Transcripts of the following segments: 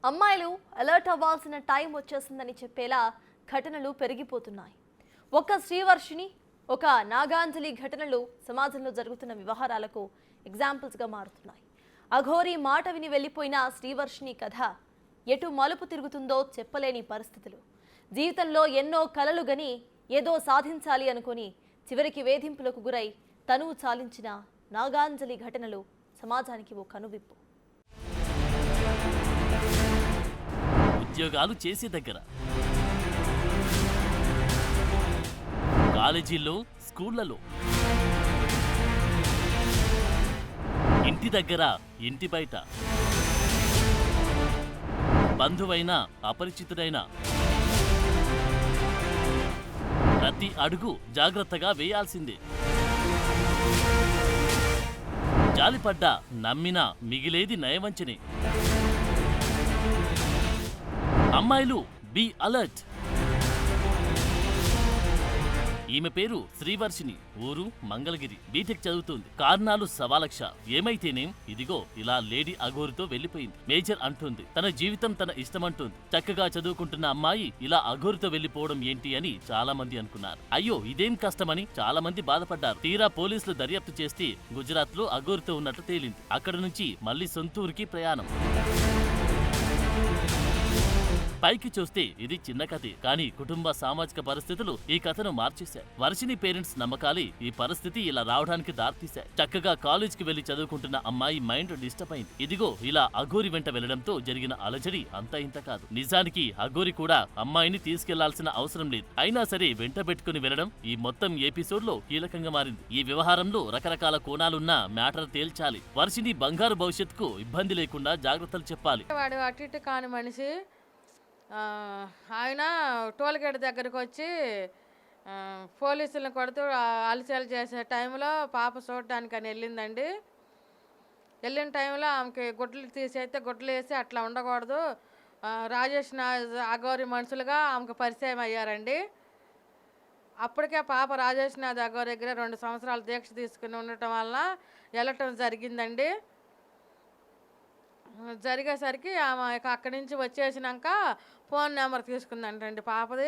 అమ్మాయిలు అలర్ట్ అవ్వాల్సిన టైం వచ్చేసిందని చెప్పేలా ఘటనలు పెరిగిపోతున్నాయి. ఒక శ్రీవర్షిని, ఒక నాగాంజలి ఘటనలు సమాజంలో జరుగుతున్న వ్యవహారాలకు ఎగ్జాంపుల్స్గా మారుతున్నాయి. అఘోరి మాట విని వెళ్ళిపోయిన శ్రీవర్షిని కథ ఎటు మలుపు తిరుగుతుందో చెప్పలేని పరిస్థితులు. జీవితంలో ఎన్నో కలలు గని ఏదో సాధించాలి అనుకొని చివరికి వేధింపులకు గురై తనువు చాలించిన నాగాంజలి ఘటనలు సమాజానికి ఓ కనువిప్పు. ఉద్యోగాలు చేసే దగ్గర, కాలేజీల్లో, స్కూళ్లలో, ఇంటి దగ్గర, ఇంటి బయట, బంధువైనా అపరిచితుడైనా ప్రతి అడుగు జాగ్రత్తగా వేయాల్సిందే. జాలిపడ్డా నమ్మినా మిగిలేది నయవంచనే. అమ్మాయిలు బీ అలర్ట్. ఈమె పేరు శ్రీవర్షిని, ఊరు మంగళగిరి. బీటెక్ చదువుతుంది. కారణాలు సవాలక్ష. ఏమైతేనేం ఇదిగో ఇలా లేడీ అఘోరితో వెళ్లిపోయింది. మేజర్ అంటుంది, తన జీవితం తన ఇష్టమంటుంది. చక్కగా చదువుకుంటున్న అమ్మాయి ఇలా అఘోరితో వెళ్లిపోవడం ఏంటి అని చాలా మంది అనుకున్నారు. అయ్యో ఇదేం కష్టమని చాలా మంది బాధపడ్డారు. తీరా పోలీసులు దర్యాప్తు చేస్తే గుజరాత్ లో అఘోరితో ఉన్నట్లు తేలింది. అక్కడి నుంచి మళ్లీ సొంతూరుకి ప్రయాణం. పైకి చూస్తే ఇది చిన్న కథే, కానీ కుటుంబ సామాజిక పరిస్థితులు ఈ కథను మార్చేశాయి. వర్షిని పేరెంట్స్ నమ్మకాలే ఈ పరిస్థితి ఇలా రావడానికి దారితీశాయి. చక్కగా కాలేజ్కి వెళ్లి చదువుకుంటున్న అమ్మాయి మైండ్ డిస్టర్బ్ అయింది. ఇదిగో ఇలా అఘోరి వెంట వెళ్లడంతో జరిగిన అలజడి అంతా ఇంత కాదు. నిజానికి అఘోరి కూడా అమ్మాయిని తీసుకెళ్లాల్సిన అవసరం లేదు. అయినా సరే వెంట పెట్టుకుని వెళ్లడం ఈ మొత్తం ఎపిసోడ్ లో కీలకంగా మారింది. ఈ వ్యవహారంలో రకరకాల కోణాలున్న మ్యాటర్ తేల్చాలి. వర్షిని బంగారు భవిష్యత్తుకు ఇబ్బంది లేకుండా జాగ్రత్తలు చెప్పాలి. వాడు అటు ఇటు కాని మనిషి. ఆయన టోల్గేట్ దగ్గరకు వచ్చి పోలీసులను కొడుతూ అలసలు చేసే టైంలో పాప చూడటానికని వెళ్ళిందండి. వెళ్ళిన టైంలో ఆమెకి గుడ్లు తీసేస్తే గుడ్లు వేసి అట్లా ఉండకూడదు, రాజేష్ అఘోరి మనుషులుగా ఆమెకు పరిచయం అయ్యారండి. అప్పటికే పాప రాజేష్ నాథ్ అఘోరి దగ్గర 2 సంవత్సరాలు దీక్ష తీసుకుని ఉండటం వల్ల వెళ్ళటం జరిగిందండి. జరిగేసరికి ఆమె అక్కడి నుంచి వచ్చేసినాక ఫోన్ నెంబర్ తీసుకుందంటండి పాపది.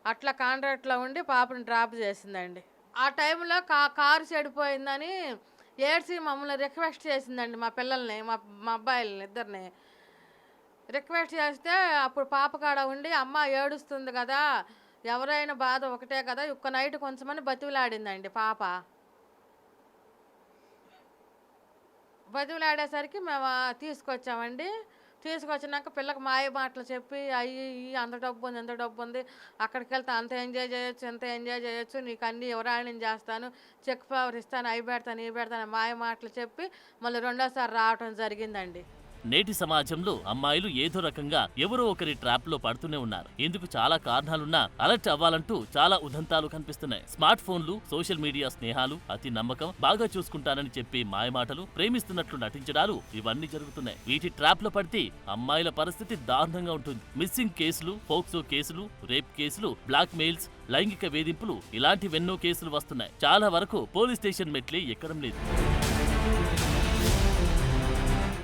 అట్లా కాంట్రాక్ట్లో ఉండి పాపని డ్రాప్ చేసిందండి. ఆ టైంలో కారు చెడిపోయిందని ఏడ్చి మమ్మల్ని రిక్వెస్ట్ చేసిందండి. మా పిల్లల్ని, మా అబ్బాయిలని ఇద్దరిని రిక్వెస్ట్ చేస్తే అప్పుడు పాప కాడ ఉండి అమ్మ ఏడుస్తుంది కదా, ఎవరైనా బాధ ఒకటే కదా, ఒక్క నైట్ కొంచెమని బతిలాడిందండి పాప. బతిలాడేసరికి మేము తీసుకొచ్చామండి. తీసుకొచ్చినాక పిల్లకి మాయ మాటలు చెప్పి అయ్యి అంత డబ్బు ఉంది, ఎంత డబ్బు ఉంది, అక్కడికి వెళ్తే అంత ఎంజాయ్ చేయొచ్చు, ఎంత ఎంజాయ్ చేయొచ్చు, నీకు అన్ని ఎవరాయని చేస్తాను, చెక్ పవర్ ఇస్తాను, అవి పెడతాను, ఇవి పెడతాను మాయ మాటలు చెప్పి మళ్ళీ 2వ సారి రావటం జరిగిందండి. నేటి సమాజంలో అమ్మాయిలు ఏదో రకంగా ఎవరో ఒకరి ట్రాప్ లో పడుతూనే ఉన్నారు. ఇందుకు చాలా కారణాలున్నా అలర్ట్ అవ్వాలంటూ చాలా ఉదంతాలు కనిపిస్తున్నాయి. స్మార్ట్ ఫోన్లు, సోషల్ మీడియా స్నేహాలు, అతి నమ్మకం, బాగా చూసుకుంటానని చెప్పి మాయమాటలు, ప్రేమిస్తున్నట్లు నటించడాలు ఇవన్నీ జరుగుతున్నాయి. వీటి ట్రాప్ లో పడితే అమ్మాయిల పరిస్థితి దారుణంగా ఉంటుంది. మిస్సింగ్ కేసులు, ఫోక్సో కేసులు, రేప్ కేసులు, బ్లాక్ మెయిల్స్, లైంగిక వేధింపులు ఇలాంటివెన్నో కేసులు వస్తున్నాయి. చాలా వరకు పోలీస్ స్టేషన్ మెట్లే ఎక్కడం లేదు.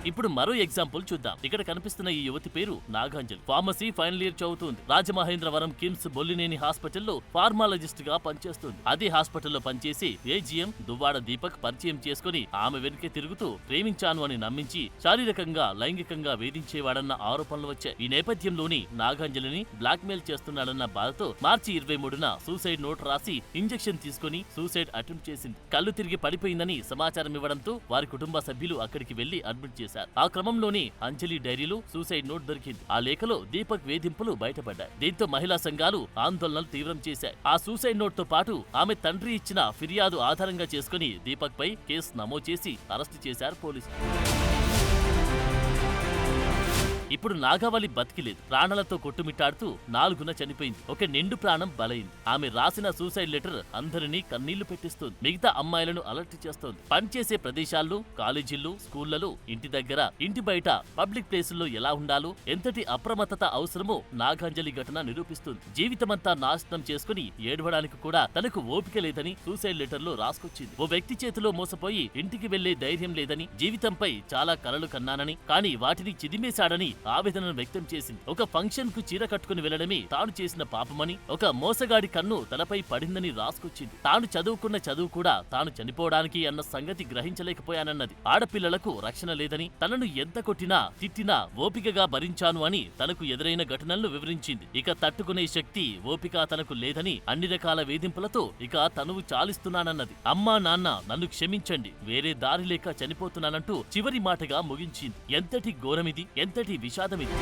ఇప్పుడు మరో ఎగ్జాంపుల్ చూద్దాం. ఇక్కడ కనిపిస్తున్న ఈ యువతి పేరు నాగాంజలి. ఫార్మసీ ఫైనల్ ఇయర్ చదువుతుంది. రాజమహేంద్రవరం కిమ్స్ బొల్లినేని హాస్పిటల్లో ఫార్మాలజిస్ట్ గా పనిచేస్తుంది. అదే హాస్పిటల్లో పనిచేసి ఏజీఎం దువ్వాడ దీపక్ పరిచయం చేసుకుని ఆమె వెనుకే తిరుగుతూ ప్రేమించాను అని నమ్మించి శారీరకంగా, లైంగికంగా వేధించేవాడన్న ఆరోపణలు వచ్చాయి. ఈ నేపథ్యంలోని నాగాంజలిని బ్లాక్ మెయిల్ చేస్తున్నాడన్న బాధతో మార్చి 23న సూసైడ్ నోట్ రాసి ఇంజెక్షన్ తీసుకుని సూసైడ్ అటెంప్ట్ చేసింది. కళ్ళు తిరిగి పడిపోయిందని సమాచారం ఇవ్వడంతో వారి కుటుంబ సభ్యులు అక్కడికి వెళ్లి అడ్మిట్ చేశారు. ఆ క్రమంలోనే అంజలి డైరీలో సూసైడ్ నోట్ దొరికింది. ఆ లేఖలో దీపక్ వేధింపులు బయటపడ్డాయి. దీంతో మహిళా సంఘాలు ఆందోళనలు తీవ్రం చేశాయి. ఆ సూసైడ్ నోట్ తో పాటు ఆమె తండ్రి ఇచ్చిన ఫిర్యాదు ఆధారంగా చేసుకుని దీపక్ పై కేసు నమోదు చేసి అరెస్టు చేశారు పోలీసులు. ఇప్పుడు నాగావళి బతికిలేదు. ప్రాణాలతో కొట్టుమిట్టాడుతూ 4న చనిపోయింది. ఒక నిండు ప్రాణం బలైంది. ఆమె రాసిన సూసైడ్ లెటర్ అందరినీ కన్నీళ్లు పెట్టిస్తోంది. మిగతా అమ్మాయిలను అలర్ట్ చేస్తోంది. పనిచేసే ప్రదేశాల్లో, కాలేజీల్లో, స్కూళ్లలో, ఇంటి దగ్గర, ఇంటి బయట, పబ్లిక్ ప్లేసుల్లో ఎలా ఉండాలో, ఎంతటి అప్రమత్తత అవసరమో నాగాంజలి ఘటన నిరూపిస్తుంది. జీవితమంతా నాశనం చేసుకుని ఏడవడానికి కూడా తనకు ఓపిక లేదని సూసైడ్ లెటర్ లో రాసుకొచ్చింది. ఓ వ్యక్తి చేతిలో మోసపోయి ఇంటికి వెళ్లే ధైర్యం లేదని, జీవితంపై చాలా కలలు కన్నానని, కానీ వాటిని చిదిమేశాడని ఆవేదనను వ్యక్తం చేసింది. ఒక ఫంక్షన్ కు చీర కట్టుకుని వెళ్లడమే తాను చేసిన పాపమని, ఒక మోసగాడి కన్ను తలపై పడిందని రాసుకొచ్చింది. తాను చదువుకున్న చదువు కూడా తాను చనిపోవడానికి అన్న సంగతి గ్రహించలేకపోయానన్నది. ఆడపిల్లలకు రక్షణ లేదని, తనను ఎంత కొట్టినా తిట్టినా ఓపికగా భరించాను అని తనకు ఎదురైన ఘటనలను వివరించింది. ఇక తట్టుకునే శక్తి, ఓపిక తనకు లేదని, అన్ని రకాల వేధింపులతో ఇక తనువు చాలిస్తున్నానన్నది. అమ్మా నాన్న నన్ను క్షమించండి, వేరే దారి లేక చనిపోతున్నానంటూ చివరి మాటగా ముగించింది. ఎంతటి ఘోరమిది, ఎంతటి విషాదమిది.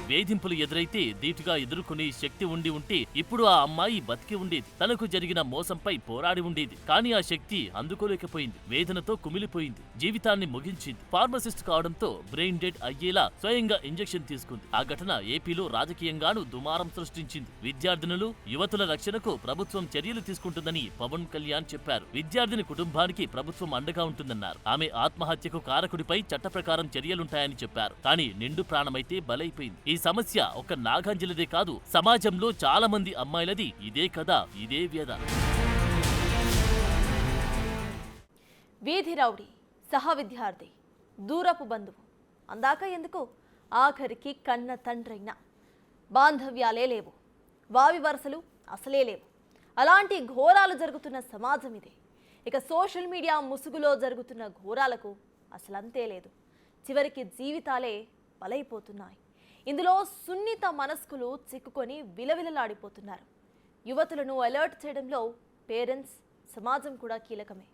వేధింపులు ఎదురైతే ధీటుగా ఎదుర్కొనే శక్తి ఉంటే ఇప్పుడు ఆ అమ్మాయి బతికి ఉండేది. తనకు జరిగిన మోసంపై పోరాడి ఉండేది. కానీ ఆ శక్తి అందుకోలేకపోయింది. వేదనతో కుమిలిపోయింది. జీవితాన్ని ముగించింది. ఫార్మసిస్ట్ కావడంతో బ్రెయిన్ డెడ్ అయ్యేలా స్వయంగా ఇంజెక్షన్ తీసుకుంది. ఆ ఘటన ఏపీలో రాజకీయంగానూ దుమారం సృష్టించింది. విద్యార్థినులు, యువతుల రక్షణకు ప్రభుత్వం చర్యలు తీసుకుంటుందని పవన్ కళ్యాణ్ చెప్పారు. విద్యార్థిని కుటుంబానికి ప్రభుత్వం అండగా ఉంటుందన్నారు. ఆమె ఆత్మహత్యకు కారకుడిపై చట్ట ప్రకారం చర్యలుంటాయని చెప్పారు. కానీ నిండు ప్రాణమైతే బలైపోయింది. ఈ సమస్య ఒక నాగాంజలిదే కాదు, సమాజంలో చాలా మంది అమ్మాయిలది ఇదే కదా, ఇదే వ్యధ. వీధి రౌడీ, సహ విద్యార్థి, దూరపు బంధువు, అందాక ఎందుకు ఆఖరికి కన్న తండ్రైనా బాంధవ్యాలే లేవు, వావి వరుసలు అసలే లేవు. అలాంటి ఘోరాలు జరుగుతున్న సమాజం ఇదే. ఇక సోషల్ మీడియా ముసుగులో జరుగుతున్న ఘోరాలకు అసలంతే లేదు. చివరికి జీవితాలే బలైపోతున్నాయి. ఇందులో సున్నిత మనస్కులు చిక్కుకొని విలవిలలాడిపోతున్నారు. యువతులను అలర్ట్ చేయడంలో పేరెంట్స్, సమాజం కూడా కీలకమే.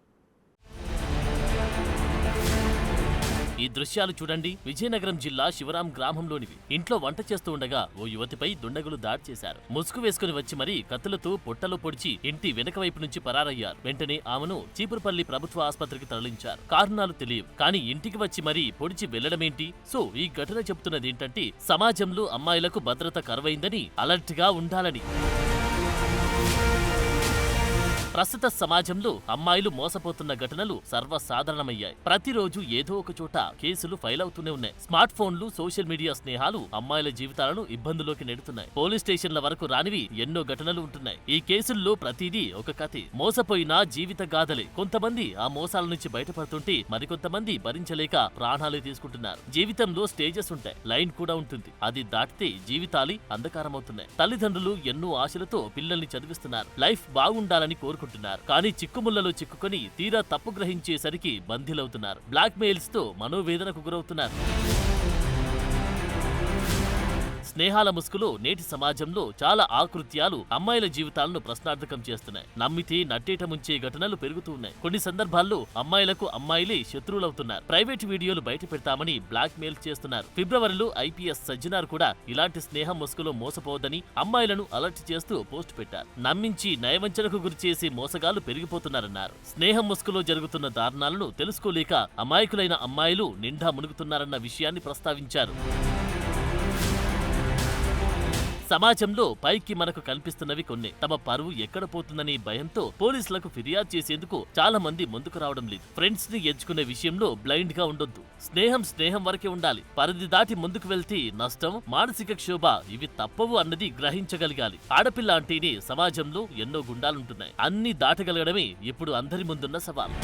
ఈ దృశ్యాలు చూడండి. విజయనగరం జిల్లా శివరాం గ్రామంలోనివి. ఇంట్లో వంట చేస్తూ ఉండగా ఓ యువతిపై దుండగులు దాడి చేశారు. ముసుగు వేసుకుని వచ్చి మరీ కత్తులతో పొట్టలో పొడిచి ఇంటి వెనక వైపు నుంచి పరారయ్యారు. వెంటనే ఆమెను చీపురుపల్లి ప్రభుత్వ ఆసుపత్రికి తరలించారు. కారణాలు తెలియవు, కానీ ఇంటికి వచ్చి మరీ పొడిచి వెళ్లడమేంటి? సో ఈ ఘటన చెబుతున్నది ఏంటంటే సమాజంలో అమ్మాయిలకు భద్రత కరువైందని, అలర్ట్ గా ఉండాలని. ప్రస్తుత సమాజంలో అమ్మాయిలు మోసపోతున్న ఘటనలు సర్వసాధారణమయ్యాయి. ప్రతిరోజు ఏదో ఒక చోట కేసులు ఫైల్ అవుతూనే ఉన్నాయి. స్మార్ట్ ఫోన్లు, సోషల్ మీడియా స్నేహాలు అమ్మాయిల జీవితాలను ఇబ్బందుల్లోకి నెడుతున్నాయి. పోలీస్ స్టేషన్ల వరకు రానివి ఎన్నో ఘటనలు ఉంటున్నాయి. ఈ కేసుల్లో ప్రతిదీ ఒక కథే. మోసపోయిన జీవిత గాథలే. కొంతమంది ఆ మోసాల నుంచి బయటపడుతుంటే మరికొంతమంది భరించలేక ప్రాణాలే తీసుకుంటున్నారు. జీవితంలో స్టేజెస్ ఉంటాయి, లైన్ కూడా ఉంటుంది. అది దాటితే జీవితాలు అంధకారమవుతున్నాయి. తల్లిదండ్రులు ఎన్నో ఆశలతో పిల్లల్ని చదివిస్తున్నారు, లైఫ్ బాగుండాలని కోరుకుంటున్నారు. కానీ చిక్కుముళ్లలో చిక్కుకొని తీరా తప్పు గ్రహించేసరికి బందీలవుతున్నారు. బ్లాక్ మెయిల్స్ తో మనోవేదనకు గురవుతున్నారు. స్నేహాల ముసుగులో నేటి సమాజంలో చాలా ఆకృత్యాలు అమ్మాయిల జీవితాలను ప్రశ్నార్థకం చేస్తున్నాయి. నమ్మితే నట్టేట ముంచే ఘటనలు పెరుగుతూ ఉన్నాయి. కొన్ని సందర్భాల్లో అమ్మాయిలకు అమ్మాయిలే శత్రువులవుతున్నారు. ప్రైవేట్ వీడియోలు బయట పెడతామని బ్లాక్ మెయిల్ చేస్తున్నారు. ఫిబ్రవరిలో ఐపీఎస్ సజ్జనార్ కూడా ఇలాంటి స్నేహం ముసుగులో మోసపోవద్దని అమ్మాయిలను అలర్ట్ చేస్తూ పోస్ట్ పెట్టారు. నమ్మించి నయవంచనకు గురిచేసే మోసగాళ్లు పెరిగిపోతున్నారన్నారు. స్నేహం ముసుగులో జరుగుతున్న దారుణాలను తెలుసుకోలేక అమాయకులైన అమ్మాయిలు నిండా మునుగుతున్నారన్న విషయాన్ని ప్రస్తావించారు. సమాజంలో పైకి మనకు కనిపిస్తున్నవి కొన్ని. తమ పరువు ఎక్కడ పోతుందనే భయంతో పోలీసులకు ఫిర్యాదు చేసేందుకు చాలా మంది ముందుకు రావడం లేదు. ఫ్రెండ్స్ ని ఎంచుకునే విషయంలో బ్లైండ్ గా ఉండొద్దు. స్నేహం వరకే ఉండాలి. పరిధి దాటి ముందుకు వెళ్తే నష్టం, మానసిక క్షోభ ఇవి తప్పవు అన్నది గ్రహించగలగాలి. ఆడపిల్ల అంటేనే సమాజంలో ఎన్నో గుండాలుంటున్నాయి. అన్ని దాటగలగడమే ఇప్పుడు అందరి ముందున్న సవాల్.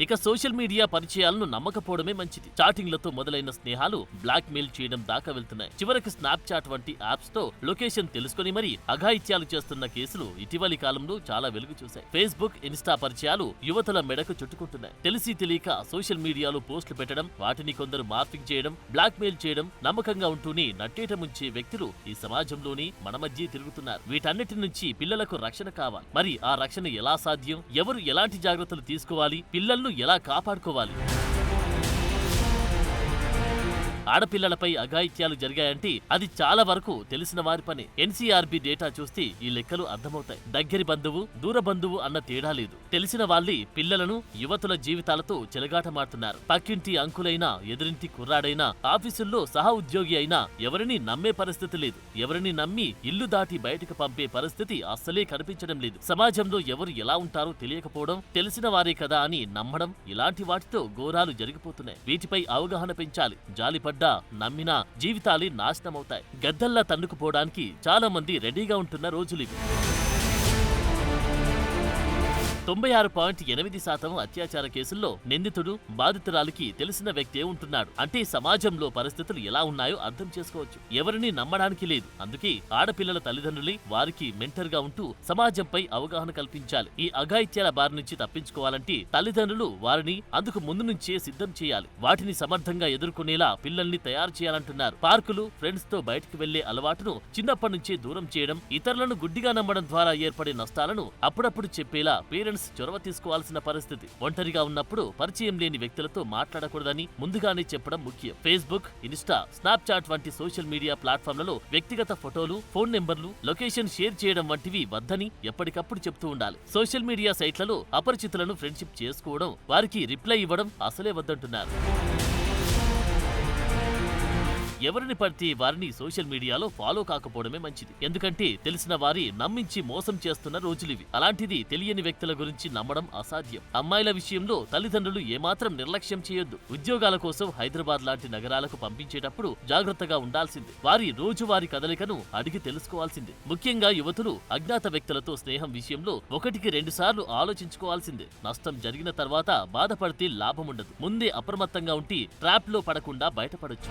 ఇక సోషల్ మీడియా పరిచయాలను నమ్మకపోవడమే మంచిది. చాటింగ్లతో మొదలైన స్నేహాలు బ్లాక్ మెయిల్ చేయడం దాకా వెళ్తున్నాయి. చివరికి స్నాప్చాట్ వంటి యాప్స్ తో లొకేషన్ తెలుసుకుని మరీ అఘాయిత్యాలు చేస్తున్న కేసులు ఇటీవలి కాలంలో చాలా వెలుగు చూశాయి. ఫేస్బుక్, ఇన్స్టా పరిచయాలు యువతుల మెడకు చుట్టుకుంటున్నాయి. తెలిసి తెలియక సోషల్ మీడియాలో పోస్టులు పెట్టడం, వాటిని కొందరు మార్ఫింగ్ చేయడం, బ్లాక్ మెయిల్ చేయడం, నమ్మకంగా ఉంటూనే నట్టేట ముంచే వ్యక్తులు ఈ సమాజంలోని మన మధ్య తిరుగుతున్నారు. వీటన్నిటి నుంచి పిల్లలకు రక్షణ కావాలి. మరి ఆ రక్షణ ఎలా సాధ్యం? ఎవరు ఎలాంటి జాగ్రత్తలు తీసుకోవాలి? పిల్లలను ఎలా కాపాడుకోవాలి? ఆడపిల్లలపై అఘాయిత్యాలు జరిగాయంటే అది చాలా వరకు తెలిసిన వారి పని. ఎన్సీఆర్బీ డేటా చూస్తే ఈ లెక్కలు అర్థమవుతాయి. దగ్గరి బంధువు, దూర బంధువు అన్న తేడా లేదు. తెలిసిన వాళ్ళే పిల్లలను, యువతుల జీవితాలతో చెలగాటమాడుతున్నారు. పక్కింటి అంకులైనా, ఎదురింటి కుర్రాడైనా, ఆఫీసుల్లో సహా ఉద్యోగి అయినా ఎవరిని నమ్మే పరిస్థితి లేదు. ఎవరిని నమ్మి ఇల్లు దాటి బయటకు పంపే పరిస్థితి అస్సలే కనిపించడం లేదు. సమాజంలో ఎవరు ఎలా ఉంటారో తెలియకపోవడం, తెలిసిన వారే కదా అని నమ్మడం, ఇలాంటి వాటితో ఘోరాలు జరిగిపోతున్నాయి. వీటిపై అవగాహన పెంచాలి. జాలిపడ్డా, నమ్మినా జీవితాలే నాశనమవుతాయి. గద్దల్లా తన్నుకుపోవడానికి చాలా మంది రెడీగా ఉంటున్న రోజులివి. 96.8% అత్యాచార కేసుల్లో నిందితుడు బాధితురాలికి తెలిసిన వ్యక్తే ఉంటున్నాడు. అంటే సమాజంలో పరిస్థితులు ఎలా ఉన్నాయో అర్థం చేసుకోవచ్చు. ఎవరిని నమ్మడానికి లేదు. అందుకే ఆడపిల్లల తల్లిదండ్రులే వారికి మెంటర్ గా ఉంటూ సమాజంపై అవగాహన కల్పించాలి. ఈ అఘాయిత్యాల బారి నుంచి తప్పించుకోవాలంటే తల్లిదండ్రులు వారిని అందుకు ముందు నుంచే సిద్ధం చేయాలి. వాటిని సమర్థంగా ఎదుర్కొనేలా పిల్లల్ని తయారు చేయాలంటున్నారు. పార్కులు, ఫ్రెండ్స్ తో బయటకు వెళ్లే అలవాటును చిన్నప్పటి నుంచే దూరం చేయడం, ఇతరులను గుడ్డిగా నమ్మడం ద్వారా ఏర్పడే నష్టాలను అప్పుడప్పుడు చెప్పేలా పేరెంట్స్ చొరవ తీసుకోవాల్సిన పరిస్థితి. ఒంటరిగా ఉన్నప్పుడు పరిచయం లేని వ్యక్తులతో మాట్లాడకూడదని ముందుగానే చెప్పడం ముఖ్యం. ఫేస్బుక్, ఇన్స్టా, స్నాప్చాట్ వంటి సోషల్ మీడియా ప్లాట్ఫామ్లలో వ్యక్తిగత ఫోటోలు, ఫోన్ నెంబర్లు, లొకేషన్ షేర్ చేయడం వంటివి వద్దని ఎప్పటికప్పుడు చెప్తూ ఉండాలి. సోషల్ మీడియా సైట్లలో అపరిచితులను ఫ్రెండ్షిప్ చేసుకోవడం, వారికి రిప్లై ఇవ్వడం అసలే వద్దంటున్నారు. ఎవరిని పడితే వారిని సోషల్ మీడియాలో ఫాలో కాకపోవడమే మంచిది. ఎందుకంటే తెలిసిన వారి నమ్మించి మోసం చేస్తున్న రోజులివి. అలాంటిది తెలియని వ్యక్తుల గురించి నమ్మడం అసాధ్యం. అమ్మాయిల విషయంలో తల్లిదండ్రులు ఏమాత్రం నిర్లక్ష్యం చేయొద్దు. ఉద్యోగాల కోసం హైదరాబాద్ లాంటి నగరాలకు పంపించేటప్పుడు జాగ్రత్తగా ఉండాల్సిందే. వారి రోజువారీ కదలికను అడిగి తెలుసుకోవాల్సిందే. ముఖ్యంగా యువతులు అజ్ఞాత వ్యక్తులతో స్నేహం విషయంలో 1-2 సార్లు ఆలోచించుకోవాల్సిందే. నష్టం జరిగిన తర్వాత బాధపడితే లాభముండదు. ముందే అప్రమత్తంగా ఉండి ట్రాప్ లో పడకుండా బయటపడొచ్చు.